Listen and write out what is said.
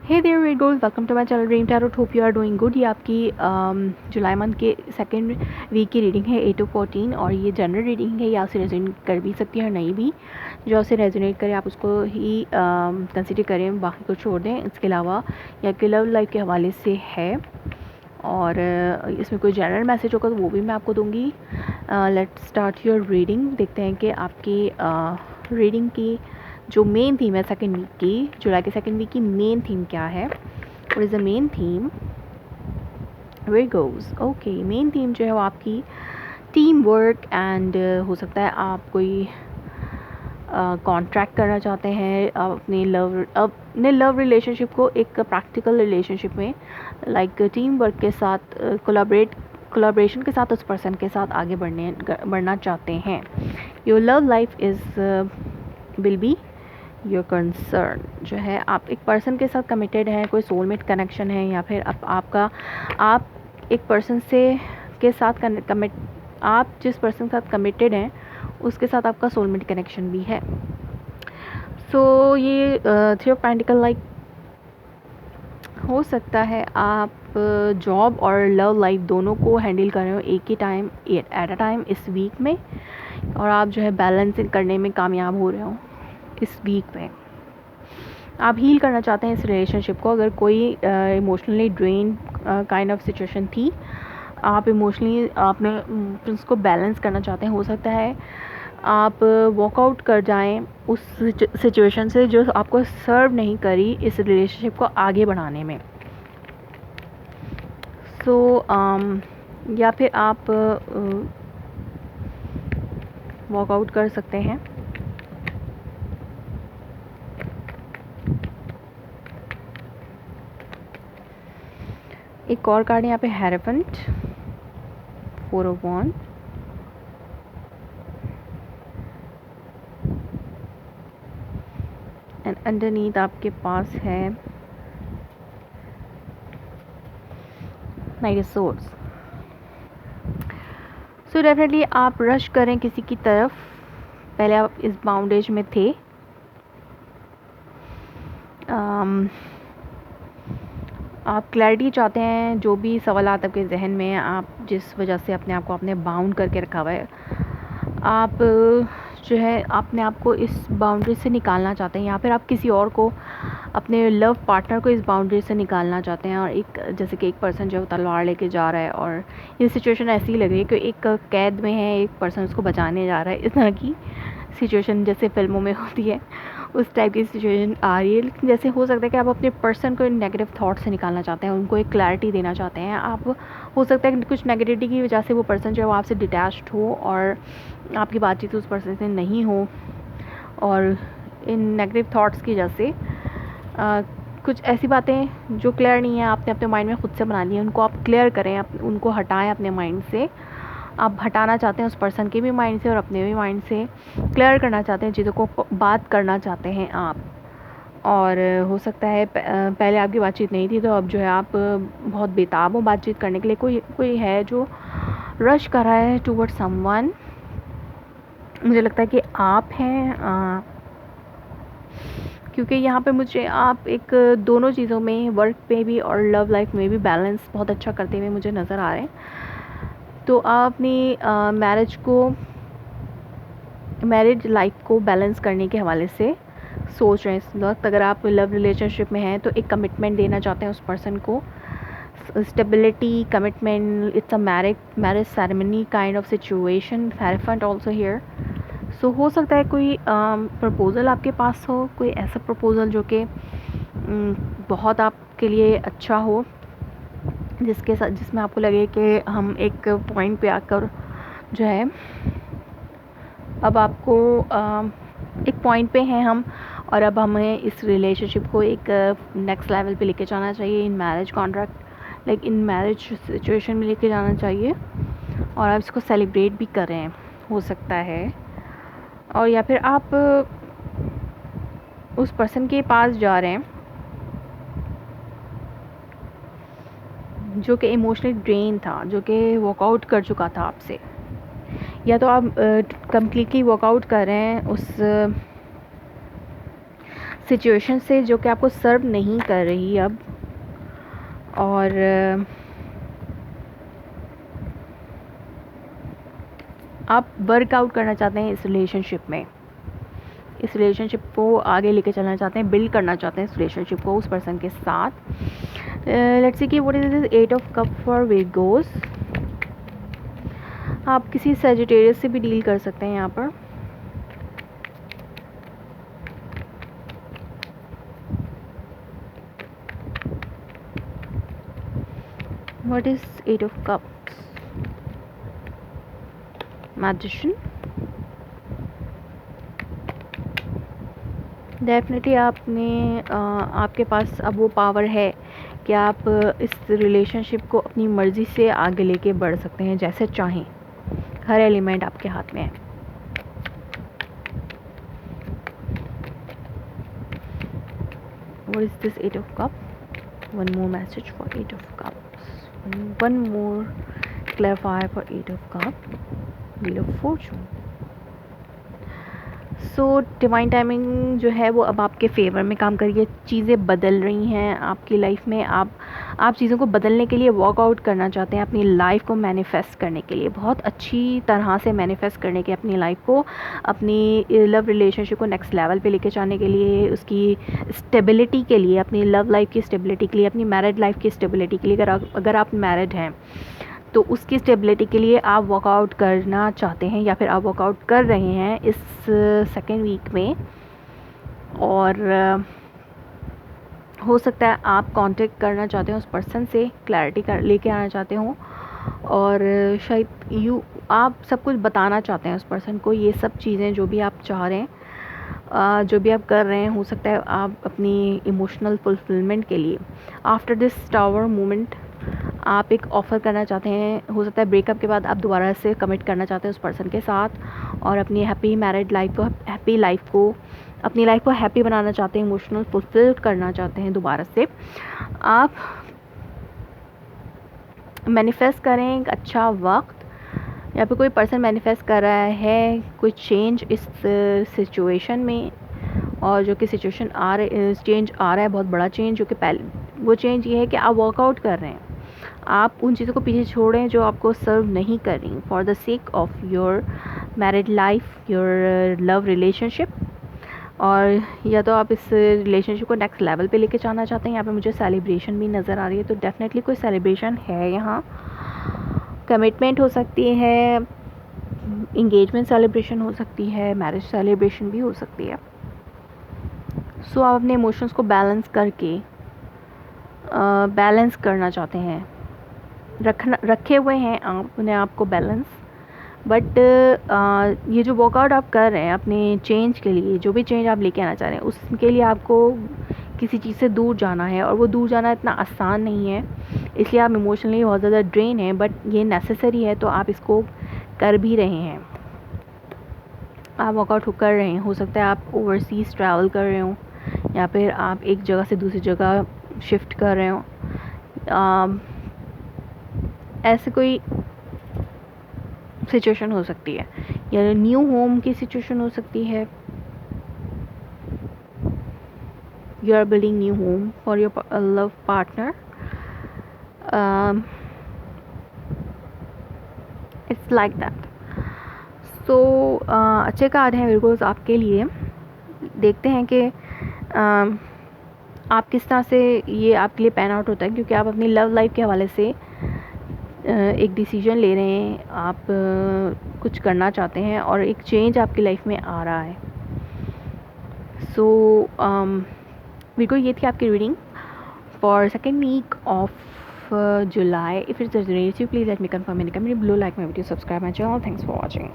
Hey there Virgos, welcome to my channel dream tarot. Hope you are doing good. ये आपकी जुलाई month के second week की reading है 8 to 14 और ये जनरल रीडिंग है। ये आपसे रेजोनेट कर भी सकती है और नहीं भी। जो आपसे रेजोनेट करे आप उसको ही कंसिडर करें, बाकी को छोड़ दें। इसके अलावा ये आपके लव लाइफ के हवाले से है और इसमें कोई जनरल मैसेज होगा तो वो भी मैं आपको दूँगी। Let's start your reading. देखते हैं कि आपकी रीडिंग की जो मेन थीम है सेकेंड वीक की, जुलाई के सेकेंड वीक की मेन थीम क्या है। What is the main theme? Virgos. Okay, main theme जो है वो आपकी टीम वर्क एंड हो सकता है आप कोई कॉन्ट्रैक्ट करना चाहते हैं अपने लव रिलेशनशिप को एक प्रैक्टिकल रिलेशनशिप में, लाइक टीम वर्क के साथ कोलाब्रेशन के साथ उस पर्सन के साथ आगे बढ़ना चाहते हैं। Your love life is will be your concern. जो है आप एक पर्सन के साथ कमिटेड हैं, कोई सोलमेट कनेक्शन है या फिर आप एक पर्सन से के साथ आप जिस पर्सन के साथ कमिटेड हैं उसके साथ आपका सोलमेट कनेक्शन भी है। सो ये थ्री ऑफ पेंटिकल लाइक हो सकता है आप जॉब और लव लाइफ दोनों को हैंडल कर रहे हो एक ही टाइम, एट अ टाइम इस वीक में, और आप जो है बैलेंस करने में कामयाब हो रहे हो इस वीक में। आप हील करना चाहते हैं इस रिलेशनशिप को। अगर कोई emotionally drain kind of situation थी, आप इमोशनली आपने उसको बैलेंस करना चाहते हैं। हो सकता है आप वॉकआउट कर जाएं उस सिचुएशन से जो आपको सर्व नहीं करी इस रिलेशनशिप को आगे बढ़ाने में। या फिर आप वॉकआउट कर सकते हैं। एक और कार्ड है यहाँ पे, hierophant, 4 of Wands, and underneath आपके पास है night of swords. So definitely आप रश करें किसी की तरफ। पहले आप इस बाउंडेज में थे, आप क्लैरिटी चाहते हैं। जो भी सवाल आपके जहन में है, आप जिस वजह से अपने आप को आपने बाउंड करके रखा हुआ है, आप जो है अपने आप को इस बाउंड्री से निकालना चाहते हैं या फिर आप किसी और को, अपने लव पार्टनर को इस बाउंड्री से निकालना चाहते हैं। और एक जैसे कि एक पर्सन जो तलवार लेके जा रहा है और ये सिचुएशन ऐसी ही लग रही है कि एक कैद में है, एक पर्सन उसको बचाने जा रहा है। इस तरह की सिचुएशन जैसे फिल्मों में होती है उस टाइप की सिचुएशन आ रही है। लेकिन जैसे हो सकता है कि आप अपने पर्सन को नेगेटिव थॉट से निकालना चाहते हैं, उनको एक क्लैरिटी देना चाहते हैं। आप हो सकता है कि कुछ नेगेटिविटी की वजह से वो पर्सन जो है वो आपसे डिटैच्ड हो और आपकी बातचीत उस पर्सन से नहीं हो, और इन नेगेटिव थॉट्स की वजह से कुछ ऐसी बातें जो क्लियर नहीं है आपने अपने माइंड में ख़ुद से बना ली है, उनको आप क्लियर करें, उनको हटाएं अपने माइंड से। आप हटाना चाहते हैं उस पर्सन के भी माइंड से और अपने भी माइंड से, क्लियर करना चाहते हैं चीज़ों को, बात करना चाहते हैं आप। और हो सकता है पहले आपकी बातचीत नहीं थी, तो अब जो है आप बहुत बेताब हो बातचीत करने के लिए। कोई है जो रश कर रहा है टूवर्ड समवन। मुझे लगता है कि आप हैं, क्योंकि यहाँ पे मुझे आप एक दोनों चीज़ों में, वर्क पे भी और लव लाइफ में भी बैलेंस बहुत अच्छा करते हुए मुझे नज़र आ रहे हैं। तो आप अपनी मैरिज लाइफ को बैलेंस करने के हवाले से सोच रहे हैं इस वक्त। अगर आप लव रिलेशनशिप में हैं तो एक कमिटमेंट देना चाहते हैं उस पर्सन को, stability, commitment. It's a marriage ceremony kind of situation. Hierophant also here. So हो सकता है कोई प्रपोज़ल आपके पास हो, कोई ऐसा प्रपोज़ल जो कि बहुत आपके लिए अच्छा हो, जिसमें आपको लगे कि हम एक पॉइंट पे आकर जो है अब आपको एक पॉइंट पे हैं हम, और अब हमें इस रिलेशनशिप को एक नेक्स्ट लेवल पे लेके जाना चाहिए, in marriage contract, like in marriage situation में लेके जाना चाहिए, और आप इसको सेलिब्रेट भी कर रहे हैं, हो सकता है। और या फिर आप उस पर्सन के पास जा रहे हैं जो कि इमोशनली ड्रेन था, जो कि वॉकआउट कर चुका था आपसे, या तो आप कम्प्लीटली वॉकआउट कर रहे हैं उस सिचुएशन से जो कि आपको सर्व नहीं कर रही अब, और आप वर्कआउट करना चाहते हैं इस रिलेशनशिप में, इस रिलेशनशिप को आगे लेके चलना चाहते हैं, बिल्ड करना चाहते हैं इस रिलेशनशिप को उस पर्सन के साथ। लेट्स सी कि what is this 8 of cup for Virgos. आप किसी सजिटेरियस से भी डील कर सकते हैं यहाँ पर। What is 8 of cups? Magician. Definitely आपके पास अब वो पावर है कि आप इस रिलेशनशिप को अपनी मर्ज़ी से आगे लेके बढ़ सकते हैं जैसे चाहें। हर एलिमेंट आपके हाथ में है। What is this 8 of Cups? One more message for 8 of Cups. One more clarifier for 8 of Cups. Wheel of Fortune. So divine timing जो है वो अब आपके फेवर में काम कर रही है। चीज़ें बदल रही हैं आपकी लाइफ में। आप चीज़ों को बदलने के लिए वर्कआउट करना चाहते हैं, अपनी लाइफ को मैनिफेस्ट करने के लिए, बहुत अच्छी तरह से मैनिफेस्ट करने के, अपनी लाइफ को, अपनी लव रिलेशनशिप को नेक्स्ट लेवल पे लेके जाने के लिए, उसकी स्टेबिलिटी के लिए, अपनी लव लाइफ की स्टेबिलिटी के लिए, अपनी मैरिड लाइफ की स्टेबिलिटी के लिए। अगर आप मैरिड हैं तो उसकी स्टेबिलिटी के लिए आप वर्कआउट करना चाहते हैं या फिर आप वर्कआउट कर रहे हैं इस सेकेंड वीक में। और हो सकता है आप कांटेक्ट करना चाहते हो उस पर्सन से, क्लैरिटी लेके आना चाहते हो, और शायद आप सब कुछ बताना चाहते हैं उस पर्सन को, ये सब चीज़ें जो भी आप चाह रहे हैं, जो भी आप कर रहे हैं। हो सकता है आप अपनी इमोशनल फुलफिलमेंट के लिए आफ्टर दिस टावर मोमेंट आप एक ऑफ़र करना चाहते हैं। हो सकता है ब्रेकअप के बाद आप दोबारा से कमिट करना चाहते हैं उस पर्सन के साथ, और अपनी हैप्पी मैरिड लाइफ को, हैप्पी लाइफ को, अपनी लाइफ को हैप्पी बनाना चाहते हैं, इमोशनल फुलफिल करना चाहते हैं दोबारा से। आप मैनिफेस्ट करें एक अच्छा वक्त, या फिर कोई पर्सन मैनिफेस्ट कर रहा है कोई चेंज इस सिचुएशन में, और जो कि सिचुएशन चेंज आ रहा है, बहुत बड़ा चेंज, जो कि पहले वो चेंज ये है कि आप वर्कआउट कर रहे हैं, आप उन चीज़ों को पीछे छोड़ें जो आपको सर्व नहीं कर रही, for the sake of your married life, your love relationship. और या तो आप इस रिलेशनशिप को नेक्स्ट लेवल पे लेके जाना चाहते हैं। यहाँ पे मुझे सेलिब्रेशन भी नज़र आ रही है, तो डेफिनेटली कोई सेलिब्रेशन है यहाँ। कमिटमेंट हो सकती है, इंगेजमेंट सेलिब्रेशन हो सकती है, मैरिज सेलिब्रेशन भी हो सकती है। सो आप अपने इमोशंस को बैलेंस करके बैलेंस करना चाहते हैं, रखे हुए हैं आप अपने आप को बैलेंस। बट ये जो वर्कआउट आप कर रहे हैं अपने चेंज के लिए, जो भी चेंज आप लेके आना चाह रहे हैं, उसके लिए आपको किसी चीज़ से दूर जाना है, और वो दूर जाना इतना आसान नहीं है, इसलिए आप इमोशनली बहुत ज़्यादा ड्रेन हैं। बट ये नेसेसरी है, तो आप इसको कर भी रहे हैं, आप वर्कआउट कर रहे हैं। हो सकता है आप ओवरसीज़ ट्रैवल कर रहे हो, या फिर आप एक जगह से दूसरी जगह शिफ्ट कर रहे हो, ऐसे कोई सिचुएशन हो सकती है, या न्यू होम की सिचुएशन हो सकती है। You are building new home for your love partner. It's like that. So अच्छे कार्ड हैं विर्गोस आपके लिए। देखते हैं कि आप किस तरह से ये आपके लिए पैन आउट होता है, क्योंकि आप अपनी लव लाइफ के हवाले से एक डिसीजन ले रहे हैं, आप कुछ करना चाहते हैं, और एक चेंज आपकी लाइफ में आ रहा है। सो विर्गो, ये थी आपकी reading for second week of July. If it's resonates you, please let me confirm in the comment below, like my video, subscribe my channel. Thanks for watching.